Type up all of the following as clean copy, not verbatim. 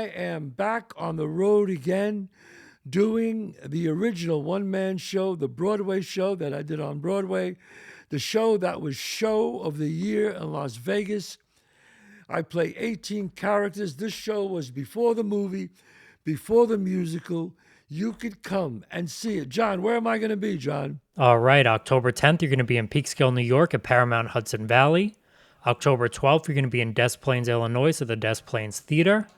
I am back on the road again doing the original one-man show, the Broadway show that I did on Broadway, the show that was show of the year in Las Vegas. I play 18 characters. This show was before the movie, before the musical. You could come and see it. John, where am I going to be, John? All right, October 10th, you're going to be in Peekskill, New York at Paramount Hudson Valley. October 12th, you're going to be in Des Plaines, Illinois at the Des Plaines Theater.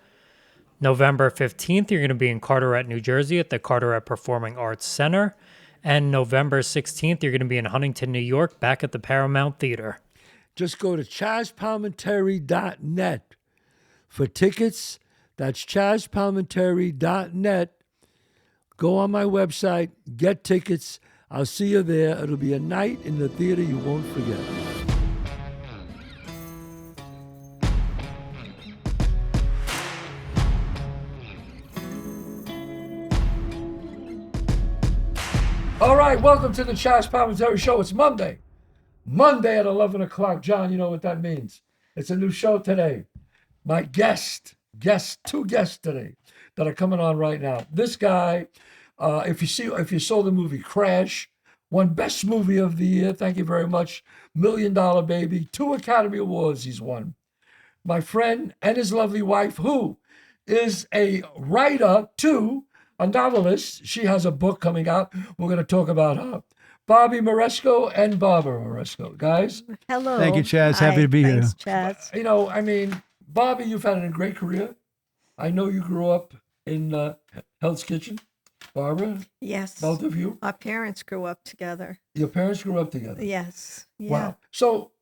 November 15th, you're going to be in Carteret, New Jersey at the Carteret Performing Arts Center. And November 16th, you're going to be in Huntington, New York, back at the Paramount Theater. Just go to chazzpalminteri.net for tickets. That's chazzpalminteri.net. Go on my website, get tickets. I'll see you there. It'll be a night in the theater you won't forget. All right, welcome to the Chazz Palminteri Show. It's Monday. Monday at 11 o'clock. John, you know what that means. It's a new show today. My two guests today that are coming on right now. This guy, if you saw the movie Crash, won Best Movie of the Year. Thank you very much. $1 Million Baby. 2 Academy Awards he's won. My friend and his lovely wife, who is a writer too, a novelist. She has a book coming out. We're going to talk about her. Bobby Moresco and Barbara Moresco. Guys. Hello. Thank you, Chazz. Happy to be Thanks, here. Chazz. You know, I mean, Bobby, you've had a great career. I know you grew up in Hell's Kitchen. Barbara? Yes. Both of you? Our parents grew up together. Your parents grew up together? Yes. Yeah. Wow. So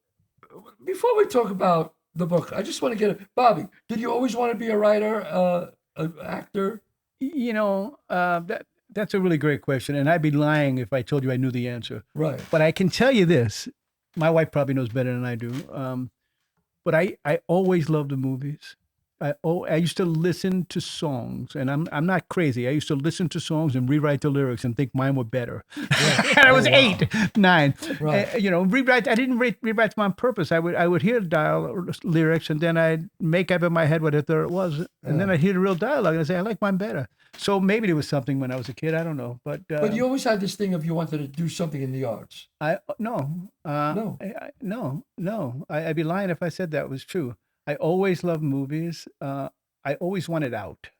before we talk about the book, I just want to get it. Bobby, did you always want to be a writer, an actor? You know, that's a really great question, and I'd be lying if I told you I knew the answer. Right. But I can tell you this. My wife probably knows better than I do. But I always loved the movies. I used to listen to songs, and I'm not crazy. I used to listen to songs and rewrite the lyrics and think mine were better. Yeah. And I was 8, 9. Right. Rewrite. I didn't rewrite them on purpose. I would hear the lyrics, and then I'd make up in my head what I thought it was, and then I'd hear the real dialogue, and I'd say, I like mine better. So maybe there was something when I was a kid. I don't know, but you always had this thing of you wanted to do something in the arts. No. No. I'd be lying if I said that was true. I always loved movies. I always wanted out.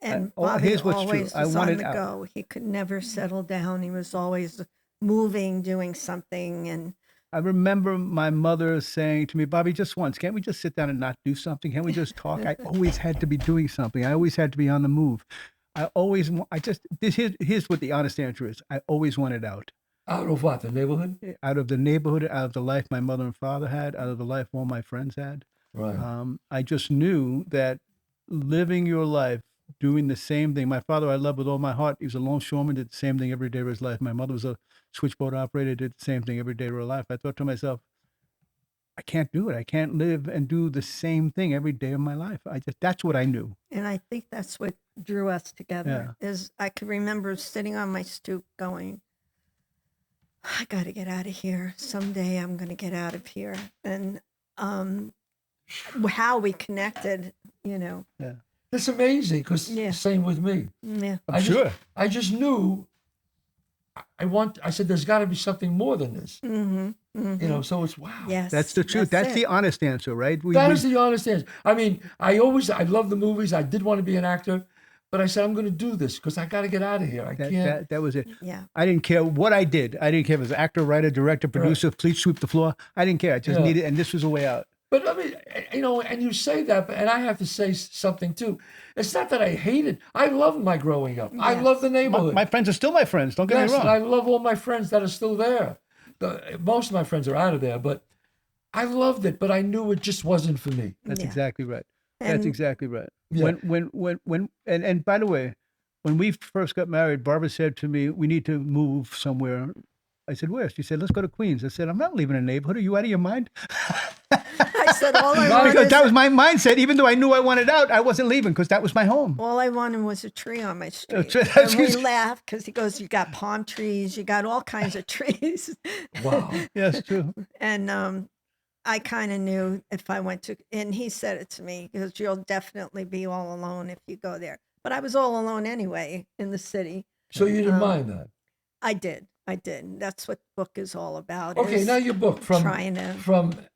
And Bobby here's what's true. always I was on wanted the out. go. He could never settle down. He was always moving, doing something. And I remember my mother saying to me, Bobby, just once, can't we just sit down and not do something? Can't we just talk? I always had to be doing something. I always had to be on the move. Here's what the honest answer is. I always wanted out. Out of what? The neighborhood? Out of the neighborhood, out of the life my mother and father had, out of the life all my friends had. Right. I just knew that living your life, doing the same thing. My father, I loved with all my heart. He was a longshoreman, did the same thing every day of his life. My mother was a switchboat operator, did the same thing every day of her life. I thought to myself, I can't do it. I can't live and do the same thing every day of my life. That's what I knew. And I think that's what drew us together. Is I could remember sitting on my stoop going, I got to get out of here. Someday I'm going to get out of here. And how we connected, you know. Yeah. That's amazing because same with me. Yeah. I just knew I said, there's got to be something more than this. Mm-hmm. Mm-hmm. You know, so it's wow. Yes. That's the truth. That's the honest answer, right? That is the honest answer. I mean, I love the movies. I did want to be an actor, but I said, I'm going to do this because I got to get out of here. I can't. That was it. Yeah. I didn't care what I did. I didn't care if it was actor, writer, director, producer, please sweep the floor. I didn't care. I just needed, and this was a way out. But I mean, you know, and you say that, and I have to say something too. It's not that I hated. I loved my growing up. Yes. I love the neighborhood. My friends are still my friends. Don't get me wrong. And I love all my friends that are still there. Most of my friends are out of there, but I loved it. But I knew it just wasn't for me. That's exactly right. And, That's exactly right. Yeah. And by the way, when we first got married, Barbara said to me, "We need to move somewhere." I said, "Where?" She said, "Let's go to Queens." I said, "I'm not leaving a neighborhood. Are you out of your mind?" I said, all I wanted because that was my mindset. Even though I knew I wanted out, I wasn't leaving because that was my home. All I wanted was a tree on my street. That's And we laughed because he goes, you got palm trees, you got all kinds of trees. Wow. Yes, true. And I kind of knew if I went to, and he said it to me, because you'll definitely be all alone if you go there. But I was all alone anyway in the city. So you didn't mind that? I did. That's what the book is all about. Okay, is now your book trying to,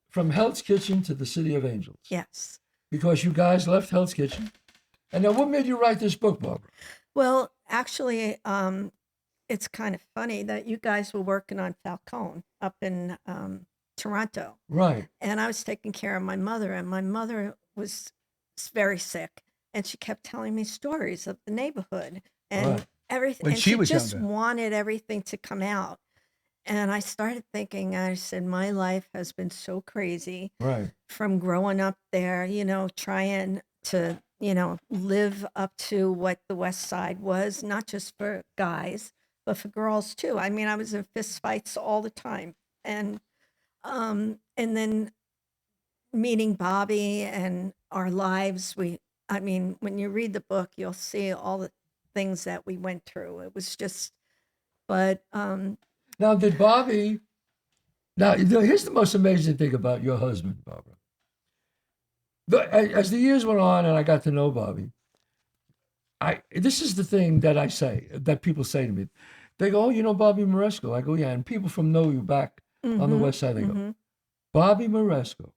from Hell's Kitchen to the City of Angels. yes. Because you guys left Hell's Kitchen. And now what made you write this book, Barbara? Well, actually, it's kind of funny that you guys were working on Falcone up in Toronto. Right. And I was taking care of my mother, and my mother was very sick, and she kept telling me stories of the neighborhood and Right. everything. When and she was just younger. wanted everything to come out. And I started thinking, I said, my life has been so crazy Right. from growing up there, trying to, live up to what the West Side was, not just for guys, but for girls too. I mean, I was in fist fights all the time. And then meeting Bobby and our lives, when you read the book, you'll see all the things that we went through. It was just, but Now, did Bobby... Now, here's the most amazing thing about your husband, Barbara. As the years went on and I got to know Bobby, this is the thing that I say, that people say to me. They go, oh, you know Bobby Moresco? I go, yeah. And people from know you back on the West Side, they go, Bobby Moresco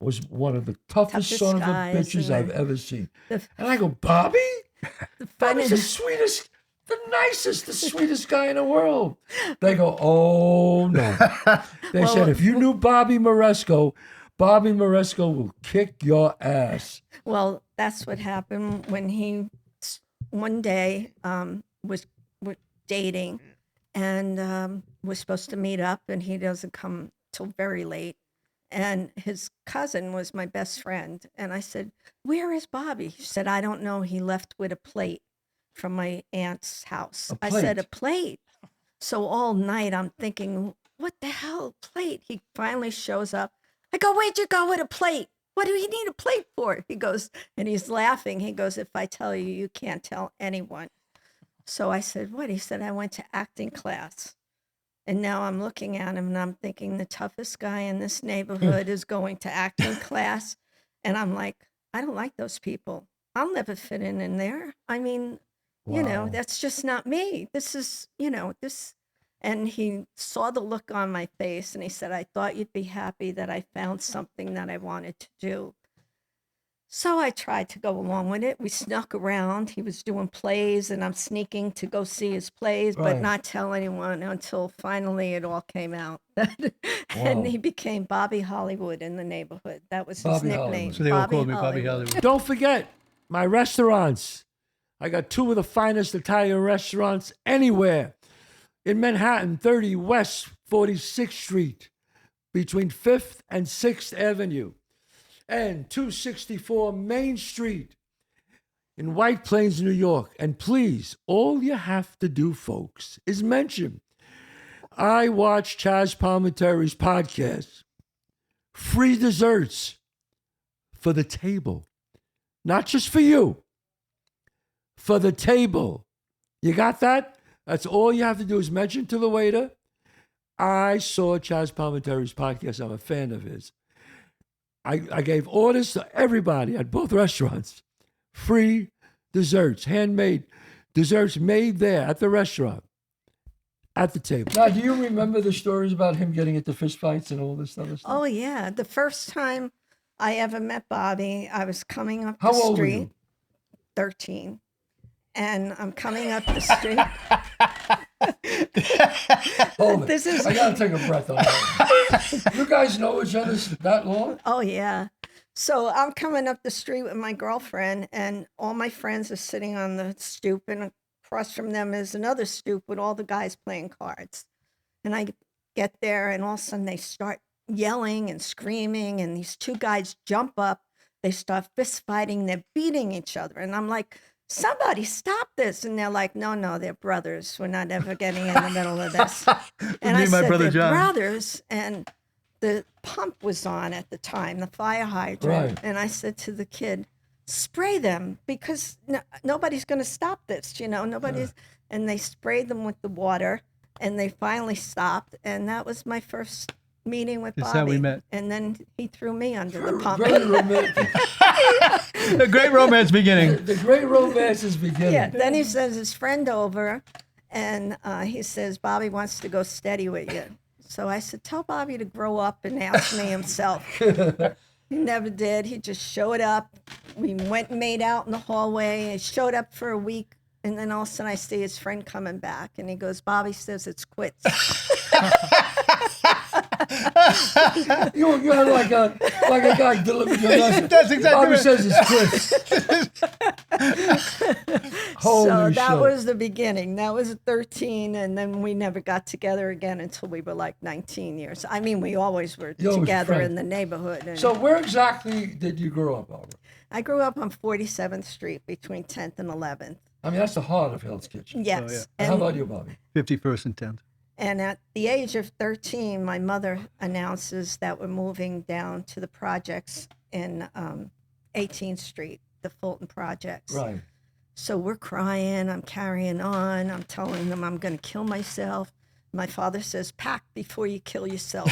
was one of the toughest son of a guys bitches in I've the- ever seen. the And I go, Bobby? the Bobby's the funniest, sweetest, the nicest, the sweetest guy in the world. They go, oh, no. They Well, said, if you knew Bobby Moresco will kick your ass. well, that's what happened when he one day was dating and was supposed to meet up, and he doesn't come till very late. And his cousin was my best friend. And I said, where is Bobby? He said, I don't know. He left with a plate from my aunt's house. A I said, plate? a plate. So all night I'm thinking, what the hell, plate? He finally shows up. I go, where'd you go with a plate? What do you need a plate for? He goes, and he's laughing. He goes, if I tell you, you can't tell anyone. So I said, what? He said, I went to acting class. And now I'm looking at him and I'm thinking the toughest guy in this neighborhood is going to acting class. And I'm like, I don't like those people. I'll never fit in there. I mean, Wow. that's just not me. This is, this. And he saw the look on my face and he said, I thought you'd be happy that I found something that I wanted to do. So I tried to go along with it. We snuck around. He was doing plays and I'm sneaking to go see his plays, Right. but not tell anyone until finally it all came out. And Wow. he became Bobby Hollywood in the neighborhood. That was his Bobby nickname. Hollywood. So they all called me Bobby Hollywood. Don't forget my restaurants. I got two of the finest Italian restaurants anywhere. In Manhattan, 30 West 46th Street, between 5th and 6th Avenue, and 264 Main Street in White Plains, New York. And please, all you have to do, folks, is mention I watch Chazz Palminteri's podcast. Free desserts for the table. Not just for you, for the table. You got that? That's all you have to do is mention to the waiter, I saw Chazz Palminteri's podcast. I'm a fan of his. I gave orders to everybody at both restaurants. Free desserts, handmade desserts made there at the restaurant, at the table. Now, do you remember the stories about him getting into fistfights and all this other stuff? Oh, yeah. The first time I ever met Bobby, I was coming up How the old were street, you? 13. And I'm coming up the street. Hold it. This is- I gotta take a breath on that. You guys know each other that long? Oh, yeah. So I'm coming up the street with my girlfriend, and all my friends are sitting on the stoop, and across from them is another stoop with all the guys playing cards. And I get there, and all of a sudden they start yelling and screaming, and these two guys jump up. They start fist fighting. They're beating each other. And I'm like, somebody stop this. And they're like, no, they're brothers. We're not ever getting in the middle of this. And Me I and my said, brother they're John. brothers. And the pump was on at the time, the fire hydrant. Right. And I said to the kid, spray them because nobody's going to stop this, nobody's. And they sprayed them with the water and they finally stopped. And that was my first meeting with That's Bobby. how we met. And then he threw me under the pump. Very romantic. The great romance beginning. The great romance is beginning. Yeah. Then he sends his friend over, and he says, Bobby wants to go steady with you. So I said, tell Bobby to grow up and ask me himself. He never did. He just showed up. We went and made out in the hallway. He showed up for a week, and then all of a sudden I see his friend coming back, and he goes, Bobby says it's quits. You're like a guy delivering your lesson. That's exactly Bobby right. says it's Chris. Holy So shit. that was the beginning. That was 13, and then we never got together again until we were like 19 years. I mean, we always were You always together friends. in the neighborhood. And So where exactly did you grow up, Barbara? I grew up on 47th Street between 10th and 11th. I mean, that's the heart of Hell's Kitchen. Yes. And how about you, Bobby? 51st and 10th. And at the age of 13, my mother announces that we're moving down to the projects in 18th Street, the Fulton Projects. Right. So we're crying. I'm carrying on. I'm telling them I'm going to kill myself. My father says, pack before you kill yourself.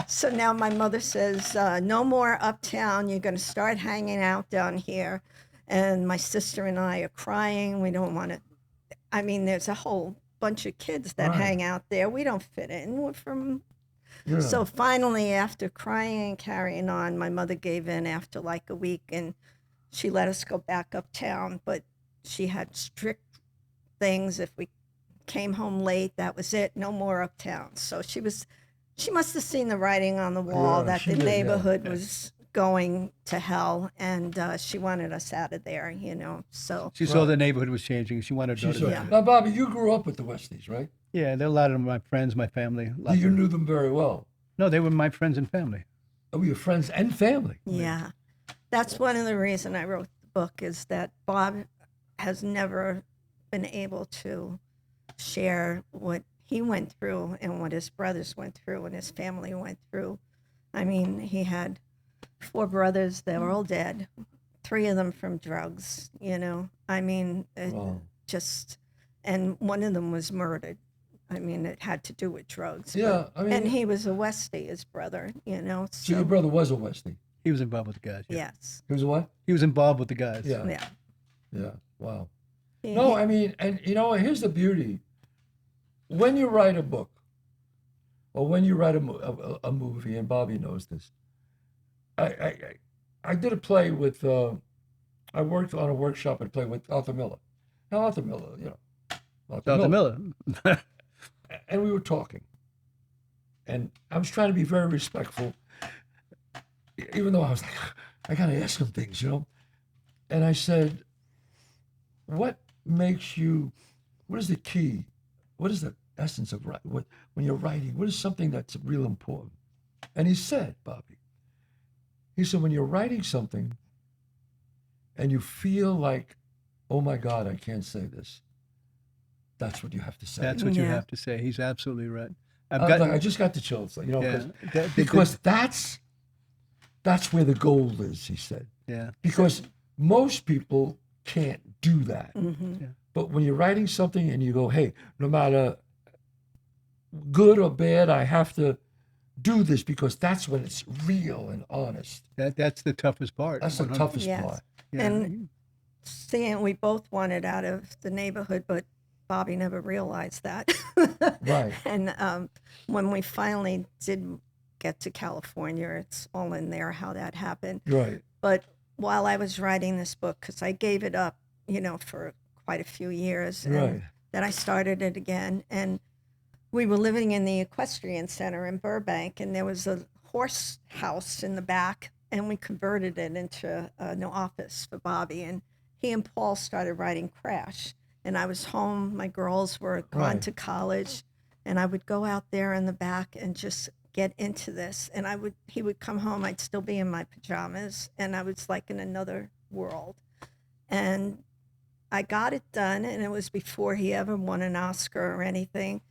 So now my mother says, no more uptown. You're going to start hanging out down here. And my sister and I are crying. We don't want to. I mean, there's a whole bunch of kids that Right. hang out there. We don't fit in. We're from. Yeah. So finally, after crying and carrying on, my mother gave in after like a week, and she let us go back uptown. But she had strict things. If we came home late, that was it. No more uptown. So she must have seen the writing on the wall Yeah, that she the did, yeah. neighborhood was going to hell, and she wanted us out of there, you know. So She saw the neighborhood was changing. She wanted to go to She's that. Now, Bobby, you grew up with the Westies, right? Yeah, there are a lot of my friends, my family. lots You of- knew them very well. No, they were my friends and family. Oh, your friends and family. yeah, that's one of the reasons I wrote the book, is that Bob has never been able to share what he went through and what his brothers went through and his family went through. I mean, he had 4 brothers that were all dead, 3 of them from drugs, you know. I mean, it Wow. just, and one of them was murdered. I mean, it had to do with drugs. Yeah, I mean, And he was a Westie, his brother, you know. so your brother was a Westie. He was involved with the guys. Yeah. Yes. He was a what? He was involved with the guys. Yeah. Yeah. Yeah. Wow. He- No, he- I mean, and you know, here's the beauty. When you write a book, or when you write a movie, and Bobby knows this, I did a play with, I worked on a workshop and play with Arthur Miller. Now, Arthur Miller, you know. Arthur Miller. And we were talking. And I was trying to be very respectful, even though I was like, I got to ask him things, you know. And I said, what makes you, what is the key? What is the essence of writing? When you're writing, what is something that's real important? And he said, Bobby, he said, when you're writing something and you feel like, oh my God, I can't say this, that's what you have to say. That's what you Yeah. have to say. He's absolutely right. I just got the chills, you know, Yeah. because that's where the gold is, he said. Yeah. Because most people can't do that. Mhm. But when you're writing something and you go, hey, no matter good or bad, I have to do this because that's when it's real and honest. That's the toughest part. That's the 100%. toughest Yes. part. Yeah. And seeing we both wanted out of the neighborhood, but Bobby never realized that. Right. And when we finally did get to California, it's all in there how that happened. Right. But while I was writing this book, because I gave it up, you know, for quite a few years, and Right. then I started it again. And we were living in the equestrian center in Burbank, and there was a horse house in the back, and we converted it into an office for Bobby. And he and Paul started writing Crash. And I was home. My girls were gone Right. to college, and I would go out there in the back and just get into this. And he would come home. I'd still be in my pajamas, and I was like in another world. And I got it done, and it was before he ever won an Oscar or anything.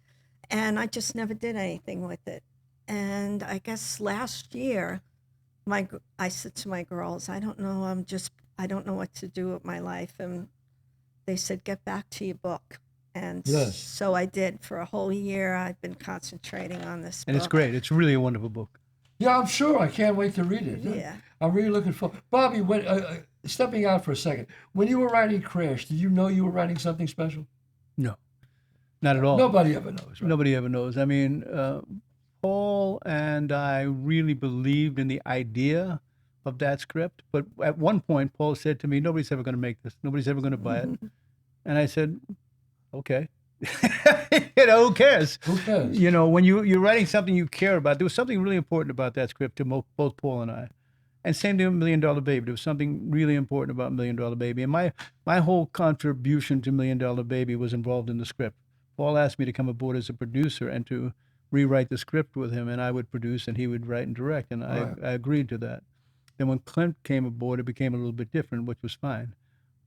And I just never did anything with it. And I guess last year, I said to my girls, I don't know what to do with my life. And they said, get back to your book. And Yes. so I did. For a whole year, I've been concentrating on this And book. it's great. It's really a wonderful book. Yeah, I'm sure. I can't wait to read it. Yeah. I'm really looking for. Bobby, when stepping out for a second, when you were writing Crash, did you know you were writing something special? No, not at all. Nobody ever knows, right? Nobody ever knows. I mean, Paul and I really believed in the idea of that script. But at one point, Paul said to me, nobody's ever going to make this. Nobody's ever going to buy it. And I said, okay. Who cares? Who cares? When you're writing something you care about, there was something really important about that script to both Paul and I. And same thing with $1 Million Baby. There was something really important about $1 Million Baby. And my whole contribution to $1 Million Baby was involved in the script. Paul asked me to come aboard as a producer and to rewrite the script with him, and I would produce and he would write and direct, and Right. I agreed to that. Then when Clint came aboard, it became a little bit different, which was fine.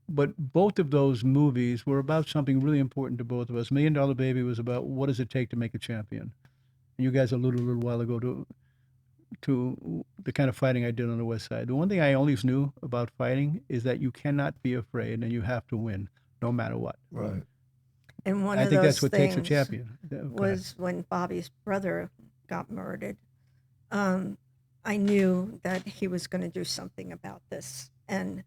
But both of those movies were about something really important to both of us. $1 Million Baby was about what does it take to make a champion. And you guys alluded a little while ago to the kind of fighting I did on the West Side. The one thing I always knew about fighting is that you cannot be afraid and you have to win, no matter what. Right. And one I of think those that's what takes a things champion. Go ahead. was when Bobby's brother got murdered. I knew that he was going to do something about this, and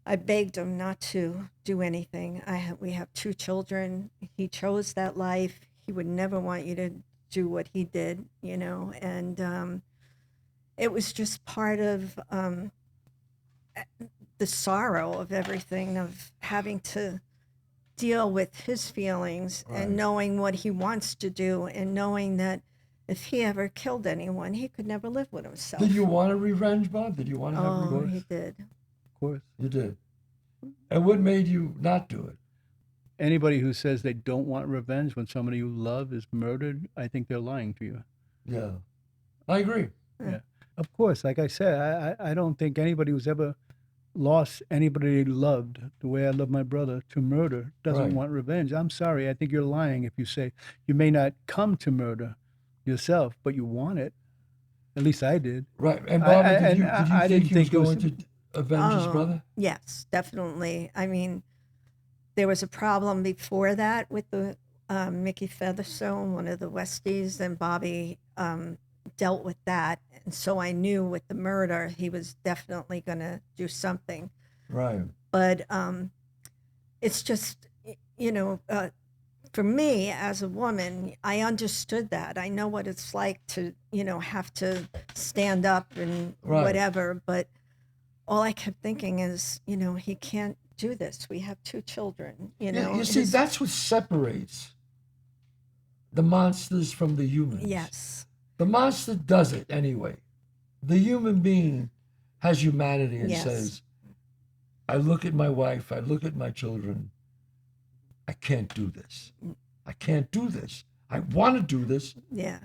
I begged him not to do anything. We have 2 children. He chose that life. He would never want you to do what he did, and it was just part of the sorrow of everything, of having to deal with his feelings Right. and knowing what he wants to do, and knowing that if he ever killed anyone, he could never live with himself. Did you want a revenge, Bob? Did you want to have Oh, revenge? he did. Of course. You did. And what made you not do it? Anybody who says they don't want revenge when somebody you love is murdered, I think they're lying to you. Yeah. I agree. Yeah. Of course, like I said, I don't think anybody who's ever lost anybody they loved the way I love my brother to murder doesn't Right. want revenge. I'm sorry. I think you're lying if you say you may not come to murder yourself, but you want it. At least I did. Right. And Bobby, did you I think didn't he was think it was- going to avenge his brother? Yes, definitely. I mean, there was a problem before that with the Mickey Featherstone, one of the Westies, and Bobby dealt with that. And so I knew with the murder, he was definitely going to do something. Right. But it's just, for me as a woman, I understood that. I know what it's like to, have to stand up and Right. whatever. But all I kept thinking is, he can't do this. We have 2 children, Yeah, you see, that's what separates the monsters from the humans. Yes. The monster does it anyway. The human being has humanity and Yes. says, I look at my wife, I look at my children, I can't do this. I can't do this. I want to do this, Yeah.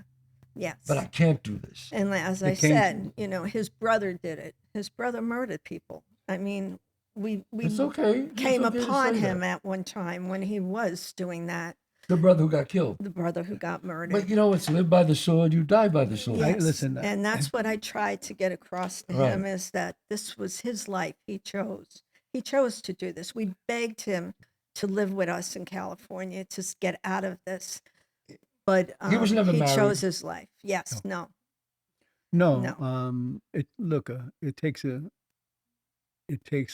Yes. but I can't do this. And as I It came- said, his brother did it. His brother murdered people. I mean, we It's okay. It's came okay to upon say him that. at one time when he was doing that, The brother who got killed. the brother who got murdered. But it's live by the sword, you die by the sword. Yeah. Yes. listen, and that's what I tried to get across to Right. him, is that this was his life. He chose to do this. We begged him to live with us in California, to get out of this. But He was never he married. chose his life. Yes, no. No. No. It takes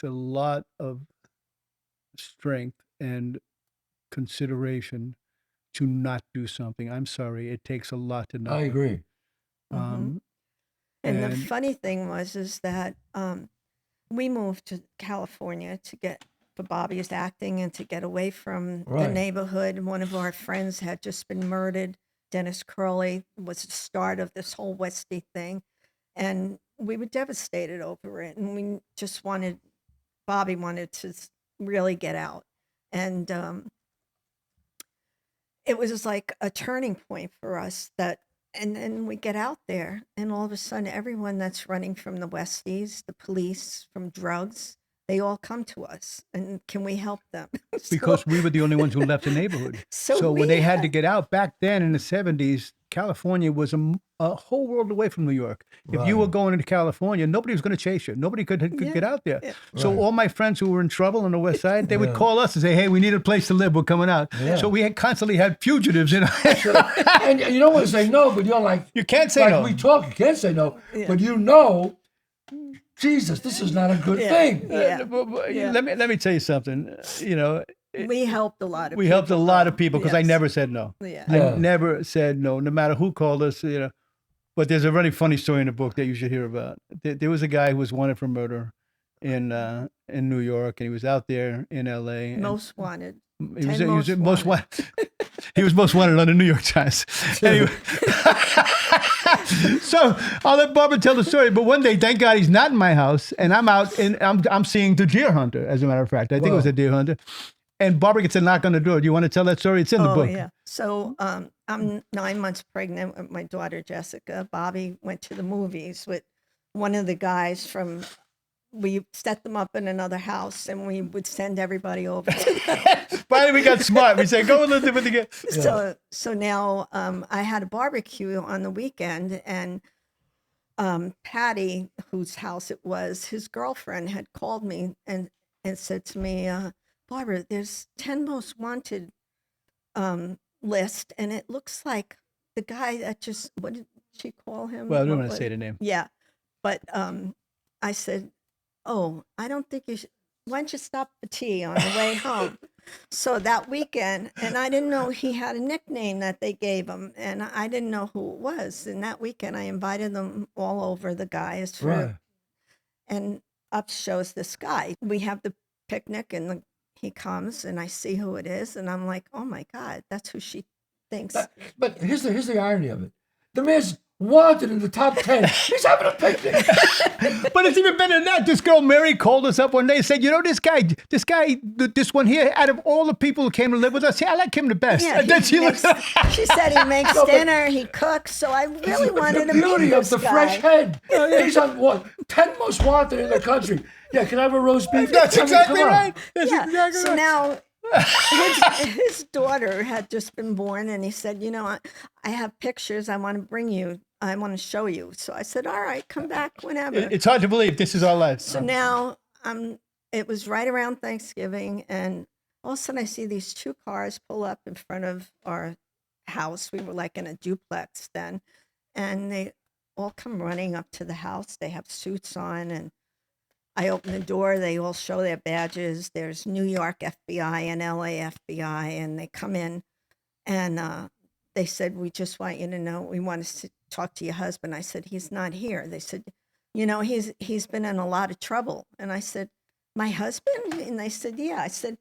a lot of strength and consideration to not do something. I'm sorry. It takes a lot to not. I agree. Um, And the and- funny thing is that we moved to California for Bobby's acting and to get away from the Right. neighborhood. One of our friends had just been murdered. Dennis Curley was the start of this whole Westie thing. And we were devastated over it. And we just Bobby wanted to really get out. And it was like a turning point for us and then we get out there, and all of a sudden, everyone that's running from the Westies, the police, from drugs, they all come to us. And can we help them? because we were the only ones who left the neighborhood. So So when we they had to get out back then in the 70s, California was a whole world away from New York. If you were going into California, nobody was going to chase you. Nobody could get out there. Yeah. So all my friends who were in trouble on the West Side, they would call us and say, "Hey, we need a place to live. We're coming out." Yeah. So we had constantly had fugitives in. And you don't want to say no, but you're like, You can't say like no. we talk, you can't say no, but you know, Jesus, this is not a good thing. Yeah. Let me tell you something. You know, We helped a lot of we people. helped a lot of people because I Yes. never said no. Yeah. I never said no, no matter who called us. You know, but there's a really funny story in the book that you should hear about. There was a guy who was wanted for murder in New York, and he was out there in L.A. and Most wanted. he was 10 most wanted. He was most wanted on the New York Times. Anyway, so I'll let Barbara tell the story. But one day, thank God, he's not in my house, and I'm out and I'm seeing the deer hunter. As a matter of fact, I think it was a deer hunter. And Barbara gets a knock on the door. Do you want to tell that story? It's in the book. Yeah. So I'm 9 months pregnant with my daughter Jessica. Bobby went to the movies with one of the guys from. We set them up in another house, and we would send everybody over. Finally, we got smart. We said, "Go and live with the kid." So now I had a barbecue on the weekend, and Patty, whose house it was, his girlfriend had called me and said to me, Barbara, there's 10 most wanted list, and it looks like the guy that just, what did she call him? Well, I don't want to say the name. Yeah, but I said, oh, I don't think you should. Why don't you stop for tea on the way home? So that weekend, and I didn't know he had a nickname that they gave him, and I didn't know who it was. And that weekend, I invited them all over, the guys, and up shows this guy. We have the picnic, and he comes, and I see who it is, and I'm like, oh my God, that's who she thinks. But here's the irony of it. The man's wanted in the top 10. He's having a picnic. But it's even better than that. This girl Mary called us up one day and said, "You know, this one here, out of all the people who came to live with us, I like him the best." Yeah, And then she she said he makes dinner, he cooks, so I really wanted to meet beauty this of the guy. fresh head. He's on what? 10 most wanted in the country. Yeah, can I have a roast beef? That's exactly come on. right. That's Yeah. exactly So right. now his daughter had just been born, and he said, you know, I have pictures I want to bring you. I want to show you. So I said, all right, come back whenever. It's hard to believe this is our life. So now it was right around Thanksgiving, and all of a sudden I see these two cars pull up in front of our house. We were like in a duplex then, and they all come running up to the house. They have suits on, and I open the door. They all show their badges. There's New York FBI and LA FBI, and they come in, and they said, we just want you to know, we want to talk to your husband. I said, he's not here. They said, you know, he's been in a lot of trouble. And I said, my husband? And they said, yeah. I said,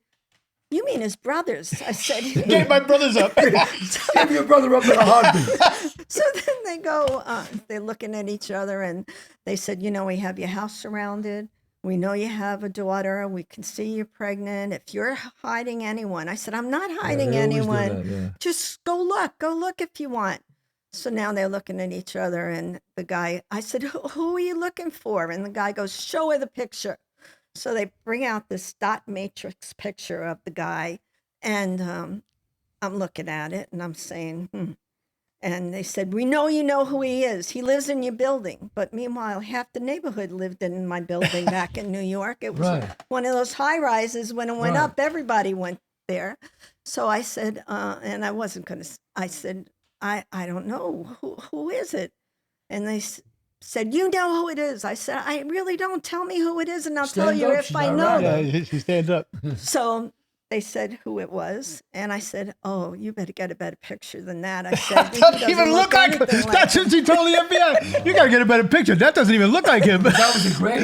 you mean his brothers? I said, Get my brothers up. Give your brother up in a heartbeat. So then they go, they're looking at each other, and they said, you know, we have your house surrounded. We know you have a daughter. We can see you're pregnant. If you're hiding anyone, I said, I'm not hiding they always do anyone. that, yeah. Just go look if you want. So now they're looking at each other, and the guy, I said, who are you looking for? And the guy goes, show her the picture. So they bring out this dot matrix picture of the guy, and I'm looking at it, and I'm saying, And they said, we know you know who he is. He lives in your building. But meanwhile, half the neighborhood lived in my building back in New York. It was one of those high rises. When it went up, everybody went there. So I said, and I wasn't going to, I said, I don't know. Who is it? And they said, you know who it is. I said, I really don't. Tell me who it is, and I'll tell you if I know them. Yeah, she stands up. So they said who it was, and I said, oh, you better get a better picture than that. I said, he Doesn't even look like him. That's what she told the FBI. You got to get a better picture. That doesn't even look like him. That was great.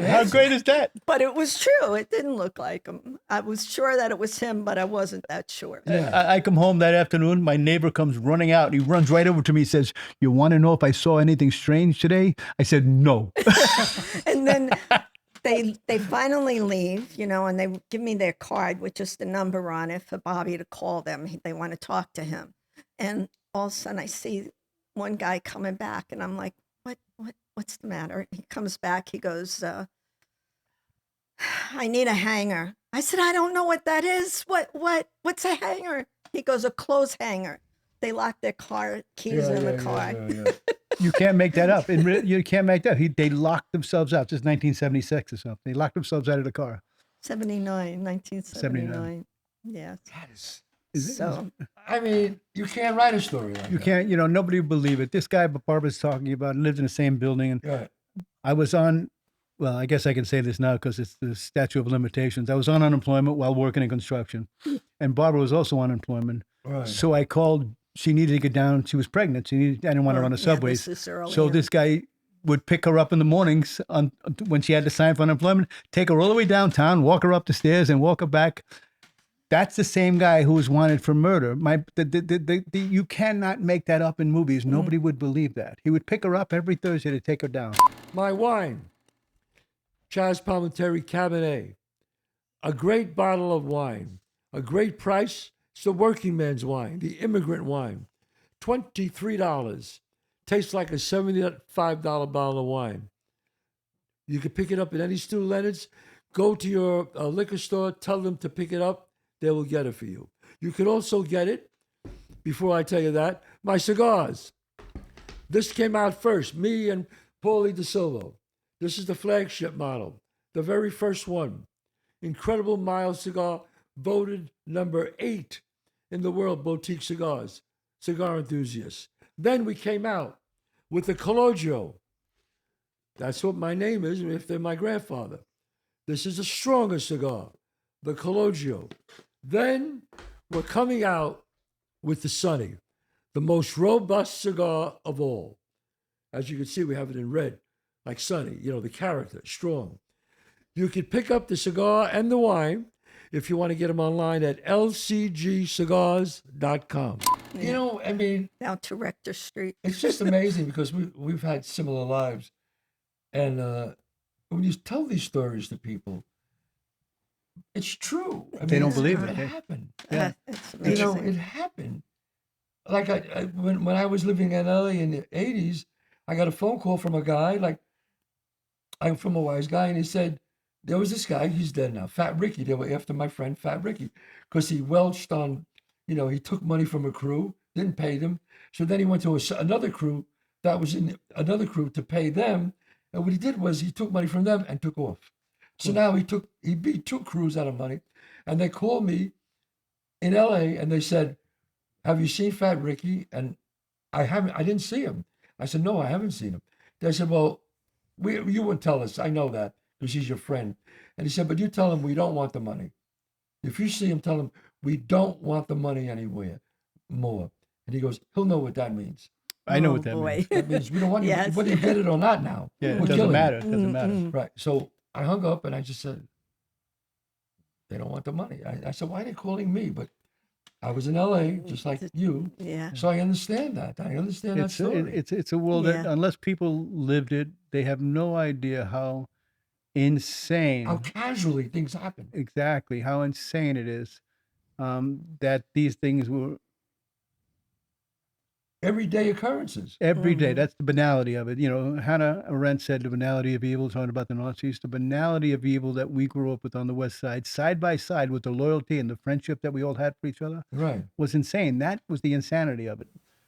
How great is that? But it was true. It didn't look like him. I was sure that it was him, but I wasn't that sure. I come home that afternoon. My neighbor comes running out. He runs right over to me. Says, "You want to know if I saw anything strange today?" I said, "No." And then they finally leave, you know, and they give me their card with just a number on it for Bobby to call them. They want to talk to him. And all of a sudden I see one guy coming back, and I'm like, what's the matter? He comes back. He goes, I need a hanger. I said, I don't know what that is. What's a hanger? He goes, a clothes hanger. They locked their car keys in the car. Yeah. You can't make that up. You can't make that. They locked themselves out. Just 1976 or something. They locked themselves out of the car. 1979. Yes. That is. So I mean, you can't write a story like You that. can't. Nobody would believe it. This guy Barbara's talking about lived in the same building, and Right. I was on. Well, I guess I can say this now because it's the statute of limitations. I was on unemployment while working in construction, and Barbara was also on unemployment. Right. So I called. She needed to get down. She was pregnant. I didn't want to run the subways. This is early So in. this guy would pick her up in the mornings when she had to sign for unemployment, take her all the way downtown, walk her up the stairs, and walk her back. That's the same guy who was wanted for murder. You cannot make that up in movies. Nobody would believe that. He would pick her up every Thursday to take her down. My wine, Chazz Palminteri Cabernet, a great bottle of wine, a great price. It's the working man's wine, the immigrant wine, $23. Tastes like a $75 bottle of wine. You can pick it up at any Stu Leonard's. Go to your liquor store, tell them to pick it up. They will get it for you. You can also get it, before I tell you that, my cigars. This came out first, me and Paulie DeSilvo. This is the flagship model, the very first one. Incredible mild cigar, voted number 8 in the world boutique cigars, cigar enthusiasts. Then we came out with the Cologio. That's what my name is, if they're my grandfather. This is a stronger cigar, the Cologio. Then we're coming out with the Sonny, the most robust cigar of all. As you can see, we have it in red, like Sonny, the character, strong. You can pick up the cigar and the wine if you want to get them online at lcgcigars.com. I mean, Down to Rector Street. it's just amazing because we've had similar lives. And when you tell these stories to people, it's true. They don't believe it. it. It happened. Yeah. It's amazing. It happened. Like when I was living in LA in the 80s, I got a phone call from a guy, like I'm from a wise guy, and he said, there was this guy, he's dead now, Fat Ricky. They were after my friend Fat Ricky because he welched on, he took money from a crew, didn't pay them. So then he went to another crew that was in another crew to pay them. And what he did was he took money from them and took off. So now he beat 2 crews out of money. And they called me in LA and they said, have you seen Fat Ricky? And I didn't see him. I said, no, I haven't seen him. They said, well, you wouldn't tell us. I know that because he's your friend. And he said, but you tell him we don't want the money. If you see him, tell him we don't want the money anywhere more. And he goes, he'll know what that means. I know what that boy. means. That means we don't want you, Yes. whether you get it or not now. Yeah, it We're doesn't killing you. matter. It doesn't matter. Right. So I hung up and I just said, they don't want the money. I said, why are they calling me? But I was in LA just like you. Yeah. So I understand that. I understand that It's story. it's a world that Yeah. unless people lived it, they have no idea how insane, How casually things happen. exactly how insane it is, that these things were Everyday occurrences. every day. That's the banality of it. Hannah Arendt said the banality of evil, talking about the Nazis, the banality of evil that we grew up with on the West Side by side with the loyalty and the friendship that we all had for each other, Right. was insane. That was the insanity of it.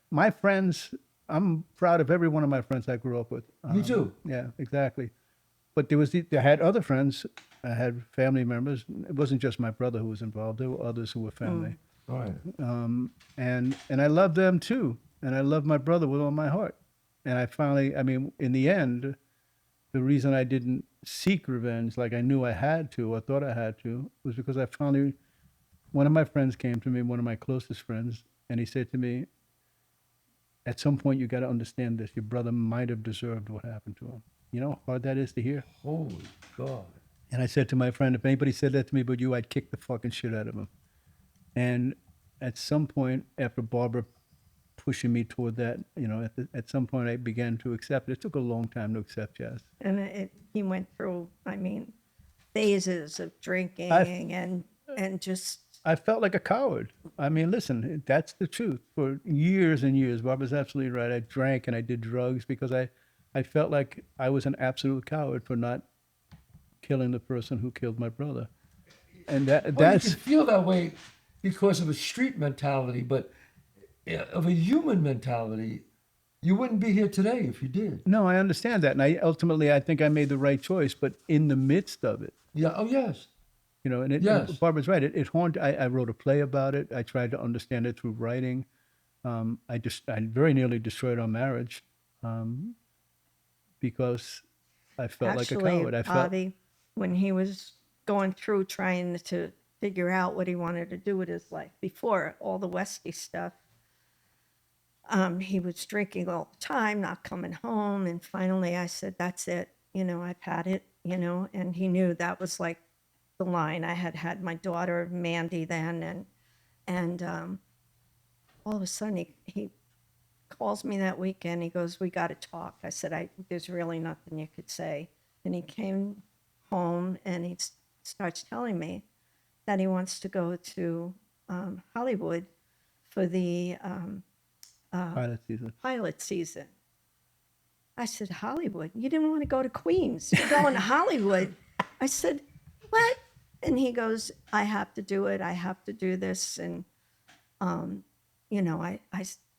My friends, I'm proud of every one of my friends I grew up with. Me too. Yeah, exactly. But I had other friends, I had family members. It wasn't just my brother who was involved. There were others who were family. Right. And I love them too. And I love my brother with all my heart. And in the end, the reason I didn't seek revenge like I knew I had to or thought I had to was because I finally, one of my friends came to me, one of my closest friends, and he said to me, at some point you got to understand this. Your brother might have deserved what happened to him. You know how hard that is to hear? Holy God. And I said to my friend, if anybody said that to me but you, I'd kick the fucking shit out of him. And at some point, after Barbara pushing me toward that, at some point I began to accept it. It took a long time to accept, Chazz. And he went through, phases of drinking and just. I felt like a coward. Listen, that's the truth. For years and years, Barbara's absolutely right. I drank and I did drugs because I felt like I was an absolute coward for not killing the person who killed my brother. And Well, that's you can feel that way because of a street mentality, but of a human mentality, you wouldn't be here today if you did. No, I understand that, and I think I made the right choice. But in the midst of it, Yeah. Oh, yes. you know, and Yes. Barbara's right. It haunted. I wrote a play about it. I tried to understand it through writing. I very nearly destroyed our marriage because I felt like a coward. I felt Bobby, when he was going through trying to figure out what he wanted to do with his life before all the Westies stuff, he was drinking all the time, not coming home. And finally I said, that's it. You know, I've had it, you know, and he knew that was like the line. I had my daughter, Mandy, then. And all of a sudden he calls me that weekend. He goes, we got to talk. I said, there's really nothing you could say. And he came home and he starts telling me that he wants to go to Hollywood for the pilot season. I said, Hollywood? You didn't want to go to Queens. You're going to Hollywood. I said, what? And he goes, I have to do it. I have to do this. And, you know,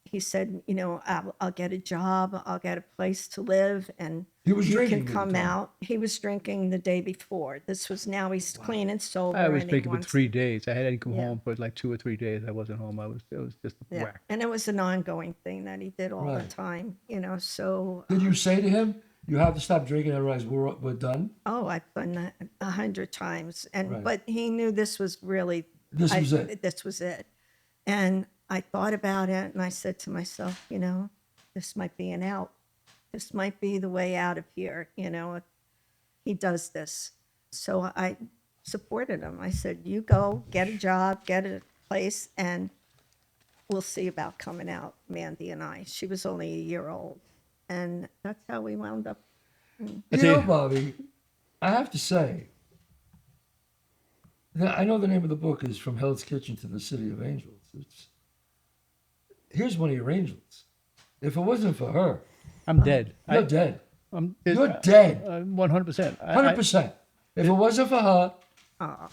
he said, you know, I'll get a job. I'll get a place to live. And He was you drinking can at the come time. out. He was drinking the day before. Now he's clean and sober. I was and he drinking for wants- 3 days. I hadn't come Yeah. home for like 2 or 3 days. I wasn't home. It was just Yeah. whack. And it was an ongoing thing that he did all the Right. time, you know, so. Did you say to him, you have to stop drinking, otherwise we're done? Oh, I've done that 100 times. And, Right. but he knew this was really. This was it. This was it. And I thought about it and I said to myself, you know, this might be an out. This might be the way out of here, you know, if he does this. So I supported him. I said, you go, get a job, get a place, and we'll see about coming out, Mandy and I. She was only a year old. And that's how we wound up. You know, Bobby, I have to say, I know the name of the book is From Hell's Kitchen to the City of Angels. Here's one of your angels. If it wasn't for her, I'm dead. you're dead. You're dead. 100%. 100%. If it wasn't for her,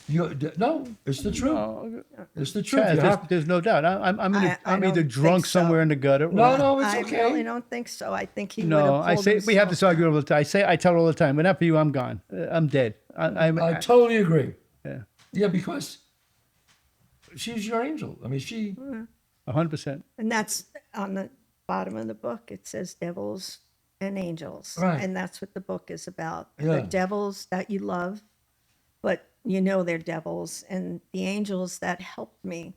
no, it's the truth. No, It's the truth. Chazz, You have- there's no doubt. I'm I either don't drunk think so. somewhere in the gutter. no, it's I okay. really don't think so. I think he would No, have I pulled say we have this himself. argument all the time. I tell her all the time. When not for you, I'm gone. I'm dead. I totally agree. Yeah, Yeah, because she's your angel. I mean, she. 100%. And that's on the bottom of the book. It says devils and angels. Right. And that's what the book is about. Yeah. The devils that you love, but you know they're devils, and the angels that helped me.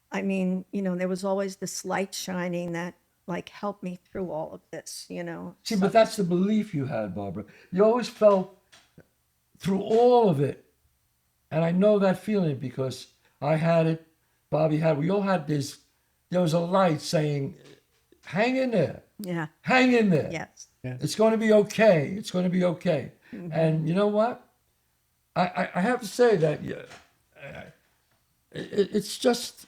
I mean, you know, there was always this light shining that like helped me through all of this, you know. See, but that's the belief you had, Barbara. You always felt through all of it, and I know that feeling because I had it, Bobby had. We all had this. There was a light saying, "Hang in there, Yeah. hang in there. Yes. It's going to be okay. It's going to be okay." Mm-hmm. And you know what? I have to say that it's just.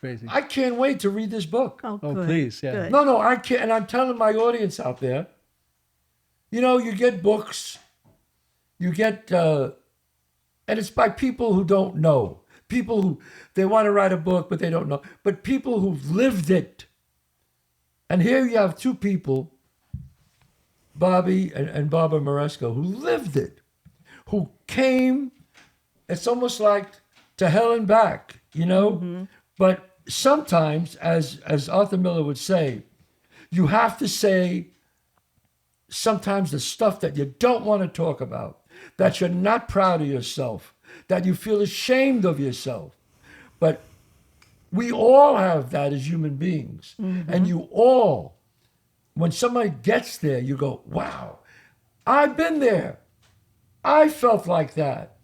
Crazy. I can't wait to read this book. Oh, Oh, good. please, yeah. Good. No, I can't. And I'm telling my audience out there, you know, you get books, you get, and it's by people who don't know. People who, they want to write a book, but they don't know. But people who've lived it. And here you have two people, Bobby and Barbara Moresco, who lived it, who came, it's almost like to hell and back, you know? But sometimes, as Arthur Miller would say, you have to say sometimes the stuff that you don't want to talk about, that you're not proud of yourself, that you feel ashamed of yourself. But we all have that as human beings. And you all, when somebody gets there, you go, wow, I've been there. I felt like that.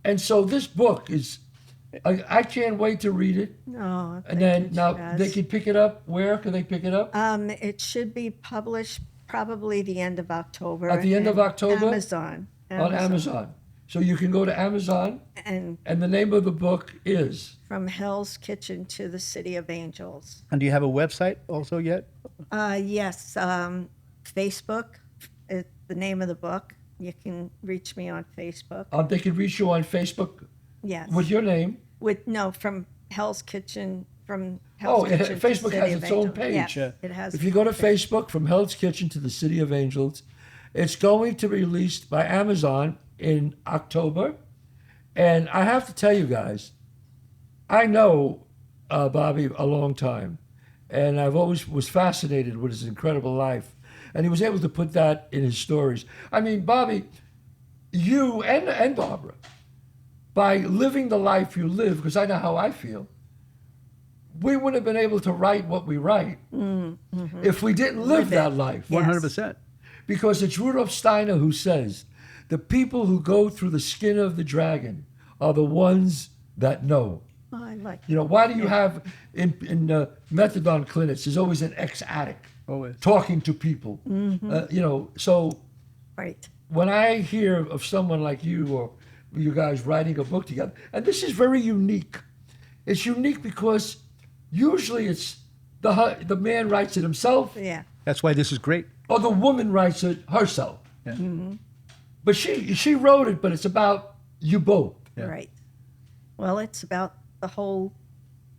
And so this book is, I can't wait to read it. No. And then thank you, now Chazz. they can pick it up. Where can they pick it up? It should be published probably the end of October. At the end of and October? Amazon. On Amazon. So you can go to Amazon, And and the name of the book is. From Hell's Kitchen to the City of Angels. And do you have a website also yet? Yes, Facebook is the name of the book. You can reach me on Facebook. They can reach you on Facebook Yes. with your name. From Hell's Kitchen from Hell's Kitchen to Facebook City has of its own Angels. page. Yes, Yeah. it has. If you its go to own page. Facebook, From Hell's Kitchen to the City of Angels, it's going to be released by Amazon in October. And I have to tell you guys, I know Bobby a long time, and I've always was fascinated with his incredible life. And he was able to put that in his stories. I mean, Bobby, you and Barbara, by living the life you live, because I know how I feel, we wouldn't have been able to write what we write if we didn't live that life. Yes. 100%. Because it's Rudolf Steiner who says, the people who go through the skin of the dragon are the ones that know. Oh, I like You know, why do you have in methadone clinics, there's always an ex-addict Always. talking to people. You know, so right. when I hear of someone like you or you guys writing a book together, and this is very unique. It's unique because usually it's the man writes it himself Yeah. That's why this is great. or the woman writes it herself. Yeah. But she wrote it, but it's about you both. Yeah. Right. Well, it's about the whole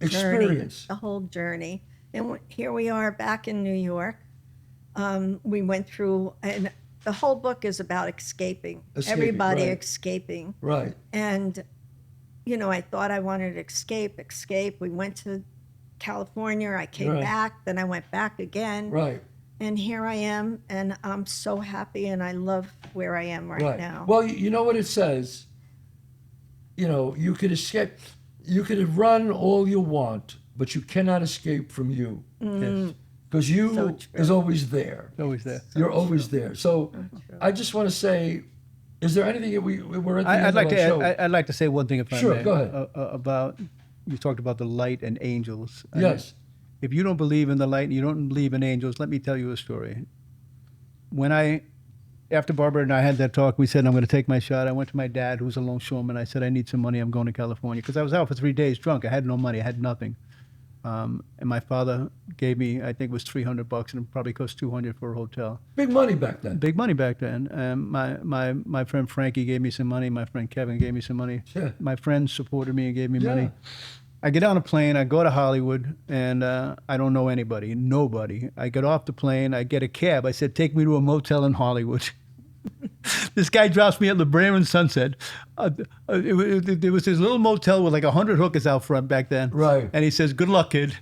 Experience. journey, the whole journey. And here we are back in New York. We went through, and the whole book is about escaping. Escaping, Everybody right. escaping. Right. And, you know, I thought I wanted to escape. We went to California. I came Right. back. Then I went back again. Right. And here I am. And I'm so happy. And I love where I am right now. Well, you know what it says? You know, you could escape. You could run all you want, but you cannot escape from you. Yes. Because you So true. is always there. Always there. You're always there. So I just want to say, is there anything that we're at the end I'd of like our to. show? I'd like to say one thing, if I Sure, may. go ahead. About you talked about the light and angels. And Yes. If you don't believe in the light and you don't believe in angels, let me tell you a story. After Barbara and I had that talk, we said, I'm going to take my shot. I went to my dad, who was a longshoreman. I said, I need some money. I'm going to California. Because I was out for 3 days drunk. I had no money. I had nothing. And my father gave me, I think it was $300, and it probably cost $200 for a hotel. Big money back then. Big money back then. My friend Frankie gave me some money. My friend Kevin gave me some money. Yeah. My friends supported me and gave me Yeah. money. I get on a plane. I go to Hollywood, and I don't know anybody, nobody. I get off the plane. I get a cab. I said, take me to a motel in Hollywood. This guy drops me at La Brea and Sunset. There was this little motel with like 100 hookers out front back then. Right. And he says, good luck, kid.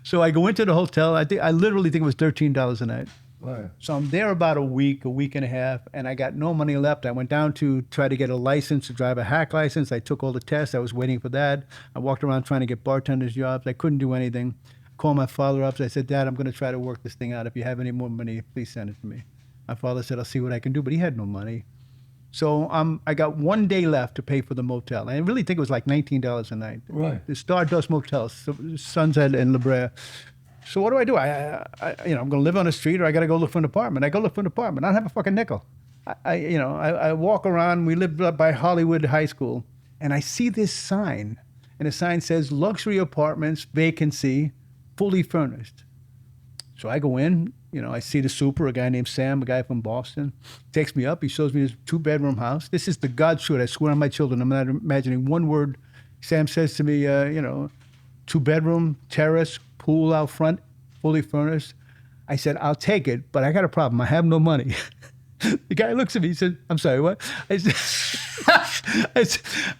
So I go into the hotel. I literally think it was $13 a night. Right. So I'm there about a week and a half, and I got no money left. I went down to try to get a license, to drive a hack license. I took all the tests. I was waiting for that. I walked around trying to get bartender's jobs. I couldn't do anything. Called my father up. I said, Dad, I'm going to try to work this thing out. If you have any more money, please send it to me. My father said, I'll see what I can do, but he had no money. So I got 1 day left to pay for the motel. I really think it was like $19 a night. Right. The Stardust Motel, Sunset and La Brea. So what do? I'm going to live on the street, or I got to go look for an apartment. I go look for an apartment. I don't have a fucking nickel. I walk around. We live by Hollywood High School, and I see this sign, and the sign says luxury apartments, vacancy, fully furnished. So I go in. I see the super, a guy named Sam, a guy from Boston, takes me up. He shows me this 2-bedroom house. This is the God truth. I swear on my children. I'm not imagining one word. Sam says to me, 2-bedroom, terrace, pool out front, fully furnished. I said, I'll take it, but I got a problem. I have no money. The guy looks at me. He said, I'm sorry, what? I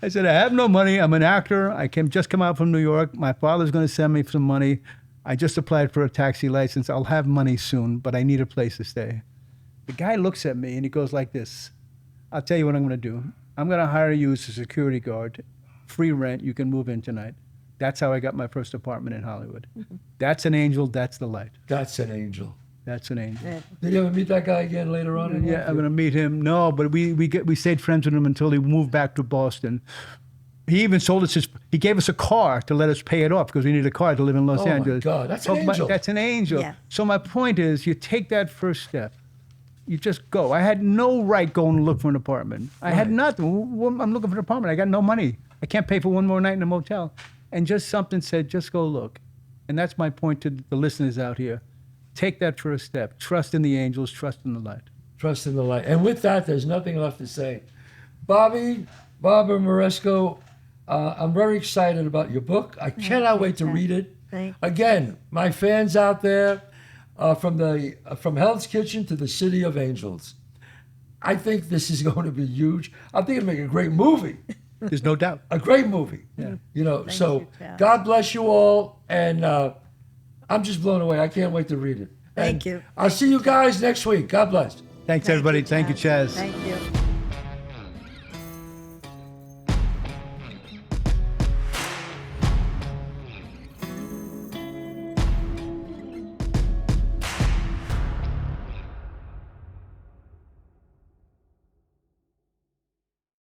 said, I have no money. I'm an actor. I just come out from New York. My father's going to send me some money. I just applied for a taxi license. I'll have money soon, but I need a place to stay. The guy looks at me and he goes like this. I'll tell you what I'm going to do. I'm going to hire you as a security guard. Free rent. You can move in tonight. That's how I got my first apartment in Hollywood. Mm-hmm. That's an angel. That's the light. That's an angel. That's an angel. Yeah. Did you ever meet that guy again later on? Yeah, I'm going to meet him. No, but we stayed friends with him until he moved back to Boston. He even sold us he gave us a car to let us pay it off because we needed a car to live in Los Angeles. Oh my God, that's an angel. That's an angel. Yeah. So my point is, you take that first step. You just go. I had no right going to look for an apartment. I had nothing. I'm looking for an apartment. I got no money. I can't pay for one more night in a motel. And just something said, just go look. And that's my point to the listeners out here. Take that first step. Trust in the angels. Trust in the light. Trust in the light. And with that, there's nothing left to say. Barbara Moresco, I'm very excited about your book. I cannot wait to read it. Thank you. Again, my fans out there, from Hell's Kitchen to the City of Angels. I think this is going to be huge. I think it'll make a great movie. There's no doubt. A great movie. Yeah. You know, Thank so you, Chazz. God bless you all. And I'm just blown away. I can't wait to read it. Thank And you. I'll see you guys next week. God bless. Thanks, everybody. Thank you, Chazz. Thank you.